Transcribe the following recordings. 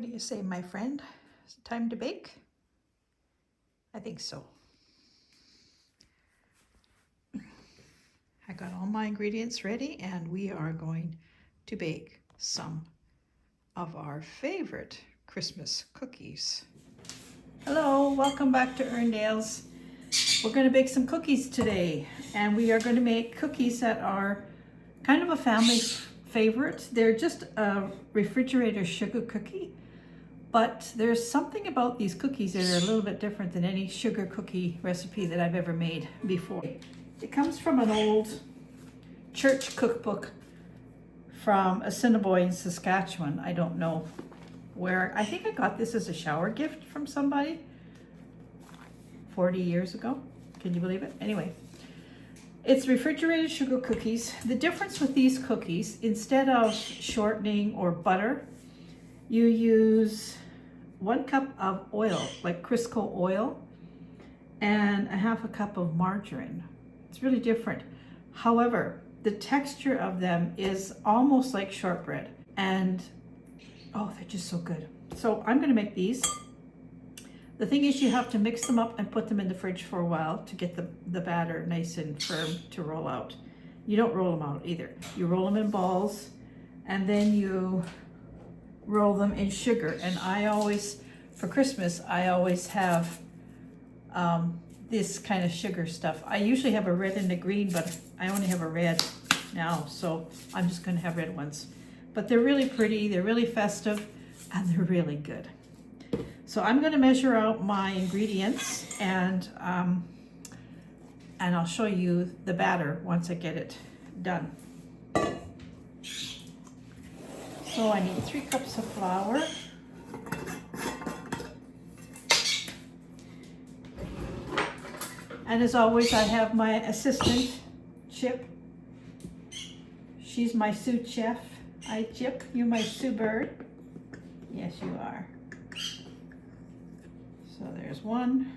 What do you say, my friend? Is it time to bake? I think so. I got all my ingredients ready and we are going to bake some of our favorite Christmas cookies. Hello, welcome back to Erndale's. We're going to bake some cookies today, and we are going to make cookies that are kind of a family favorite. They're just a refrigerator sugar cookie, but there's something about these cookies that are a little bit different than any sugar cookie recipe that I've ever made before. It comes from an old church cookbook from Assiniboine, Saskatchewan. I don't know where. I think I got this as a shower gift from somebody 40 years ago. Can you believe it? Anyway, it's refrigerated sugar cookies. The difference with these cookies, instead of shortening or butter, you use 1 cup of oil, like Crisco oil, and a half a cup of margarine. It's really different. However, the texture of them is almost like shortbread, and oh, they're just so good. So I'm gonna make these. The thing is, you have to mix them up and put them in the fridge for a while to get the batter nice and firm to roll out. You don't roll them out either. You roll them in balls, and then you roll them in sugar. And I always, for Christmas, I always have this kind of sugar stuff. I usually have a red and a green, but I only have a red now, so I'm just gonna have red ones. But they're really pretty, they're really festive, and they're really good. So I'm gonna measure out my ingredients, and I'll show you the batter once I get it done. So I need 3 cups of flour. And as always, I have my assistant, Chip. She's my sous chef. Hi, Chip, you my sous bird. Yes, you are. So there's 1.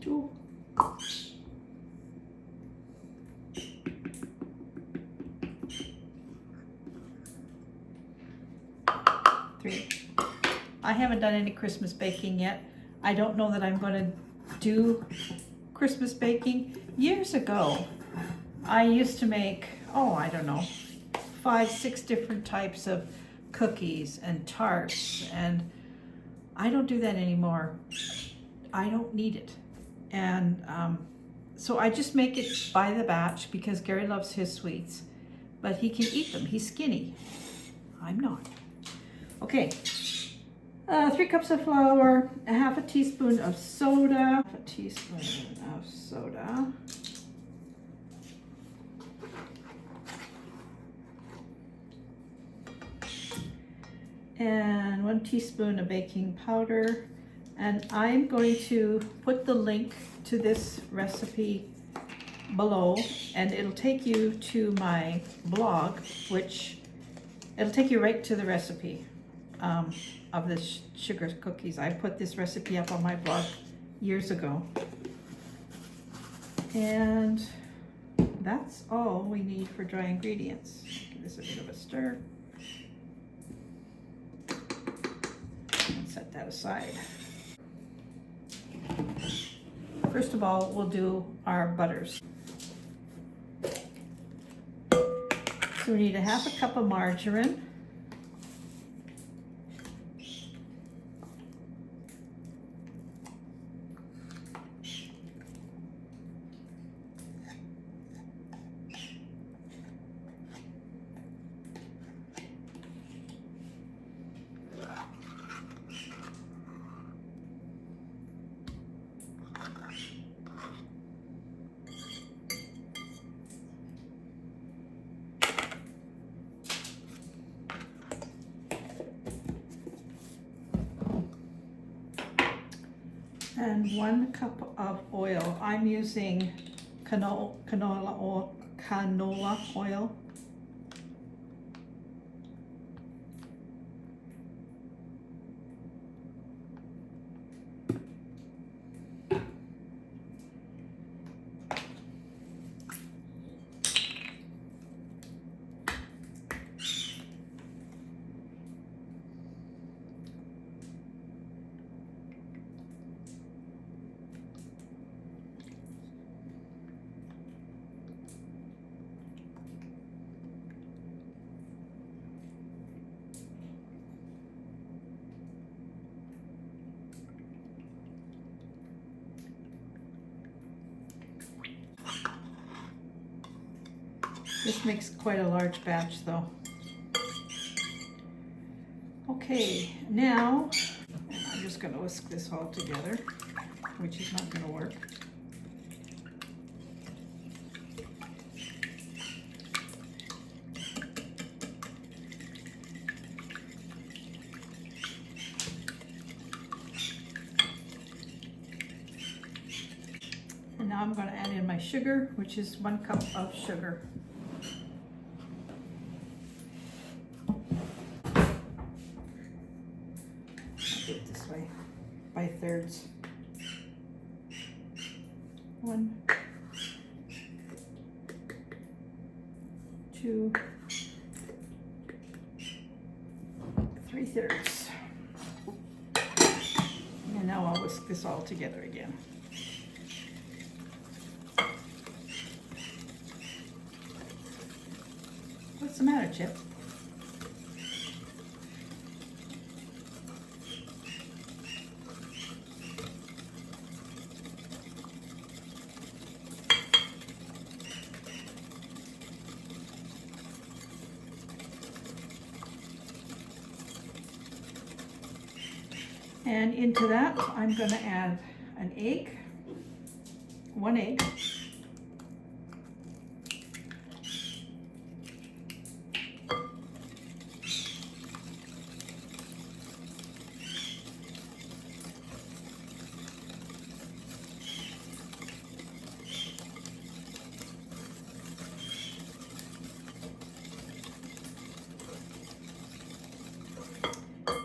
2. 3. I haven't done any Christmas baking yet. I don't know that I'm going to do Christmas baking. Years ago, I used to make, oh, I don't know, 5, 6 different types of cookies and tarts, and I don't do that anymore. I don't need it. And so I just make it by the batch because Gary loves his sweets, but he can eat them. He's skinny. I'm not. Okay, 3 cups of flour, a half a teaspoon of soda, and 1 teaspoon of baking powder. And I'm going to put the link to this recipe below, and it'll take you to my blog, which it'll take you right to the recipe of the sugar cookies. I put this recipe up on my blog years ago. And that's all we need for dry ingredients. Give this a bit of a stir. And set that aside. First of all, we'll do our butters. So we need a half a cup of margarine. And 1 cup of oil. I'm using canola oil. This makes quite a large batch though. Okay, now I'm just going to whisk this all together, which is not going to work. And now I'm going to add in my sugar, which is 1 cup of sugar. By thirds. 1, 2, 3/3. And now I'll whisk this all together again. What's the matter, Chip? And into that, I'm going to add an egg, 1 egg,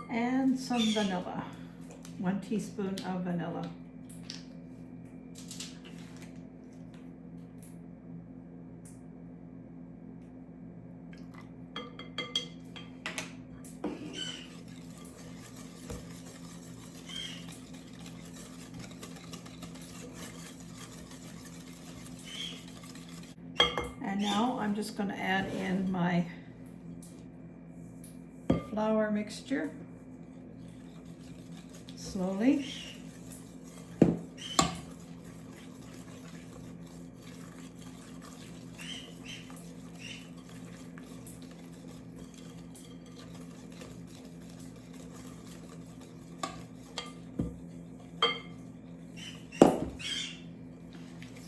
and some vanilla. 1 teaspoon of vanilla. And now I'm just going to add in my flour mixture. Slowly.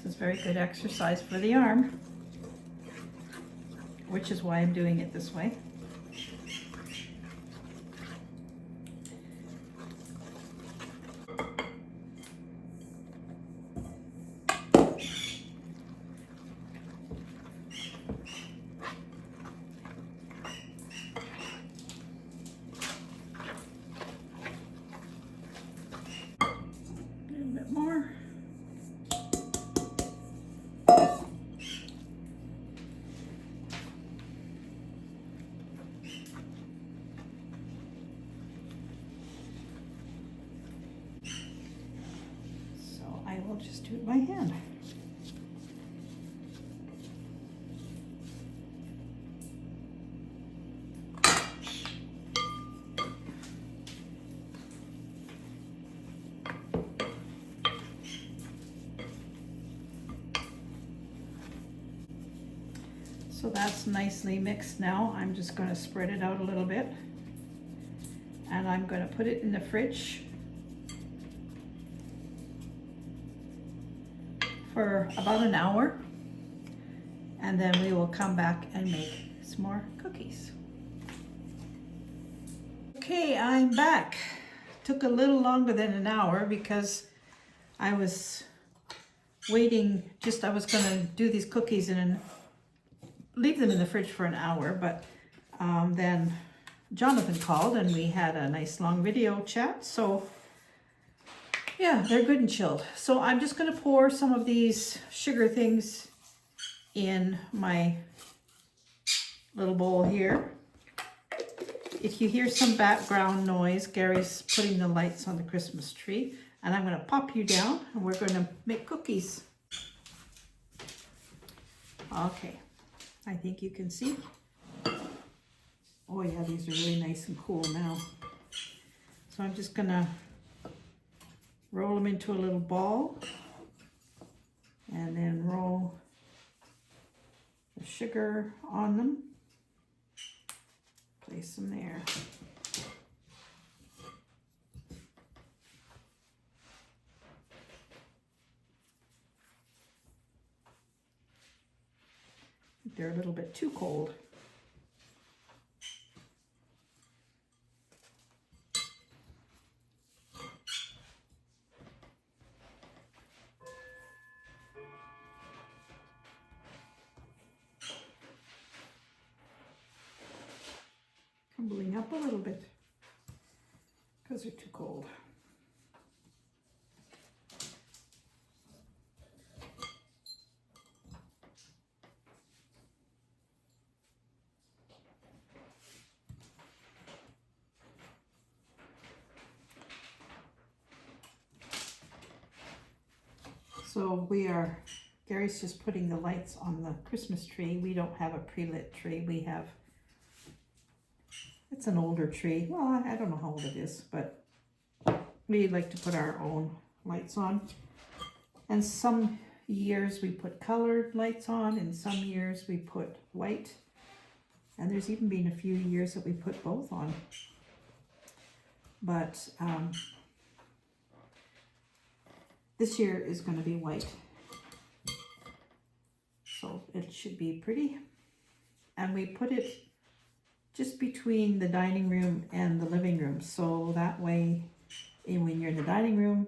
This is very good exercise for the arm, which is why I'm doing it this way. More. So I will just do it by hand. So that's nicely mixed now. I'm just going to spread it out a little bit. And I'm going to put it in the fridge for about an hour. And then we will come back and make some more cookies. Okay, I'm back. Took a little longer than an hour because I was waiting. I was going to do these cookies and leave them in the fridge for an hour, but then Jonathan called and we had a nice long video chat. So yeah, they're good and chilled. So I'm just going to pour some of these sugar things in my little bowl here. If you hear some background noise, Gary's putting the lights on the Christmas tree, and I'm going to pop you down and we're going to make cookies. Okay. I think you can see. Oh yeah, these are really nice and cool now. So I'm just gonna roll them into a little ball and then roll the sugar on them. Place them there. They're a little bit too cold. Crumbling up a little bit because they're too cold. So Gary's just putting the lights on the Christmas tree. We don't have a pre-lit tree. It's an older tree. Well, I don't know how old it is, but we like to put our own lights on. And some years we put colored lights on, and some years we put white. And there's even been a few years that we put both on. But this year is going to be white. So it should be pretty. And we put it just between the dining room and the living room. So that way, when you're in the dining room,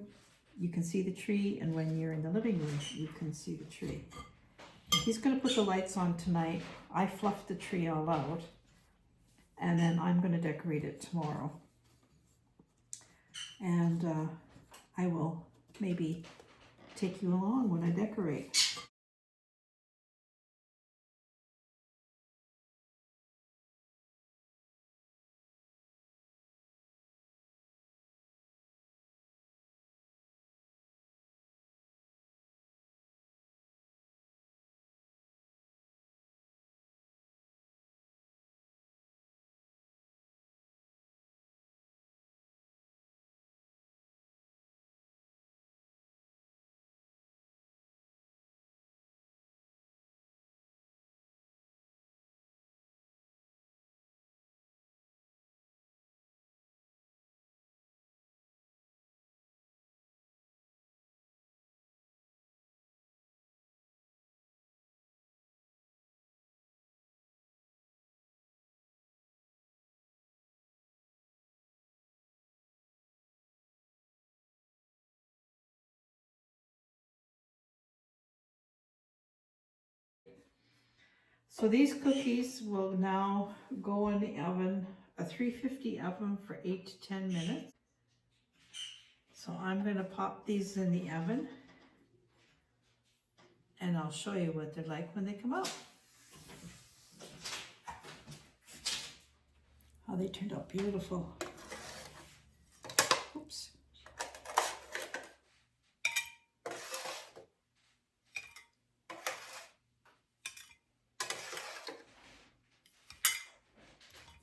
you can see the tree. And when you're in the living room, you can see the tree. He's going to put the lights on tonight. I fluffed the tree all out. And then I'm going to decorate it tomorrow. And I will maybe take you along when I decorate. So these cookies will now go in the oven, a 350 oven for 8 to 10 minutes. So I'm going to pop these in the oven and I'll show you what they're like when they come out. How they turned out beautiful. Oops.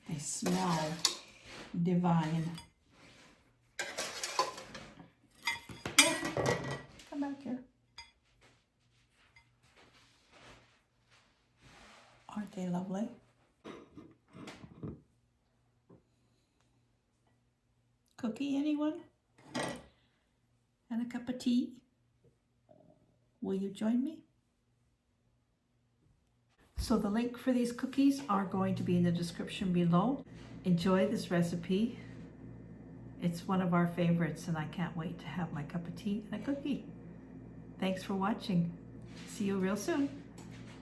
They smell divine. Come back here. Aren't they lovely? Cookie, anyone? And a cup of tea? Will you join me? So the link for these cookies are going to be in the description below. Enjoy this recipe. It's one of our favorites and I can't wait to have my cup of tea and a cookie. Thanks for watching. See you real soon.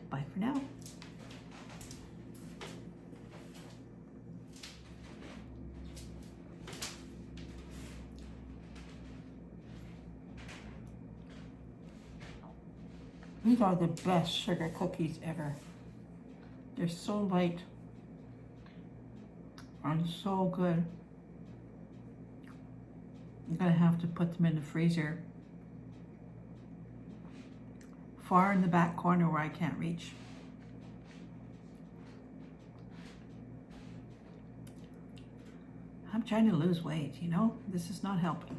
Bye for now. These are the best sugar cookies ever. They're so light and so good. I'm gonna have to put them in the freezer far in the back corner where I can't reach. I'm trying to lose weight, you know? This is not helping.